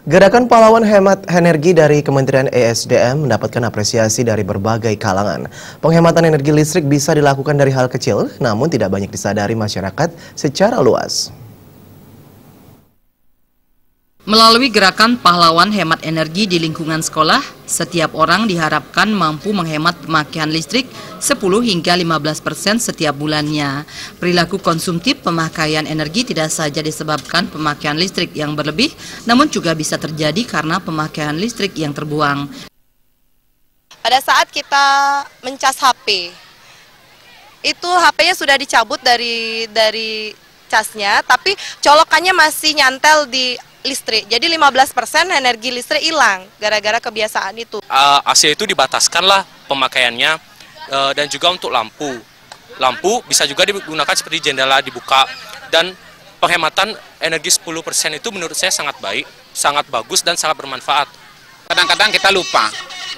Gerakan Pahlawan Hemat Energi dari Kementerian ESDM mendapatkan apresiasi dari berbagai kalangan. Penghematan energi listrik bisa dilakukan dari hal kecil, namun tidak banyak disadari masyarakat secara luas. Melalui gerakan pahlawan hemat energi di lingkungan sekolah, setiap orang diharapkan mampu menghemat pemakaian listrik 10 hingga 15% setiap bulannya. Perilaku konsumtif pemakaian energi tidak saja disebabkan pemakaian listrik yang berlebih, namun juga bisa terjadi karena pemakaian listrik yang terbuang. Pada saat kita mencas HP, itu HP-nya sudah dicabut dari casnya, tapi colokannya masih nyantel di listrik. Jadi 15% energi listrik hilang gara-gara kebiasaan itu. AC itu dibataskanlah pemakaiannya dan juga untuk lampu. Lampu bisa juga digunakan seperti jendela dibuka, dan penghematan energi 10% itu menurut saya sangat baik, sangat bagus dan sangat bermanfaat. Kadang-kadang kita lupa,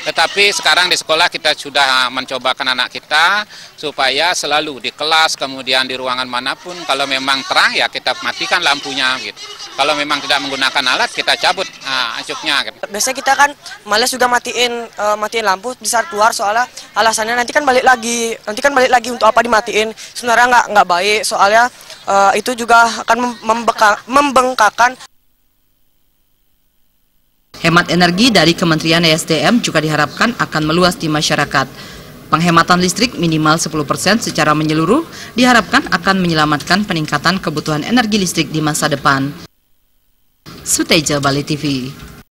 tetapi sekarang di sekolah kita sudah mencobakan anak kita supaya selalu di kelas, kemudian di ruangan manapun, kalau memang terang ya kita matikan lampunya gitu. Kalau memang tidak menggunakan alat, kita cabut acuknya. Gitu. Biasanya kita kan malas juga matiin lampu di saat keluar, soalnya alasannya nanti kan balik lagi untuk apa dimatiin. Sebenarnya nggak baik, soalnya itu juga akan membengkakkan. Hemat energi dari Kementerian ESDM juga diharapkan akan meluas di masyarakat. Penghematan listrik minimal 10% secara menyeluruh diharapkan akan menyelamatkan peningkatan kebutuhan energi listrik di masa depan. Suteja, Bali TV.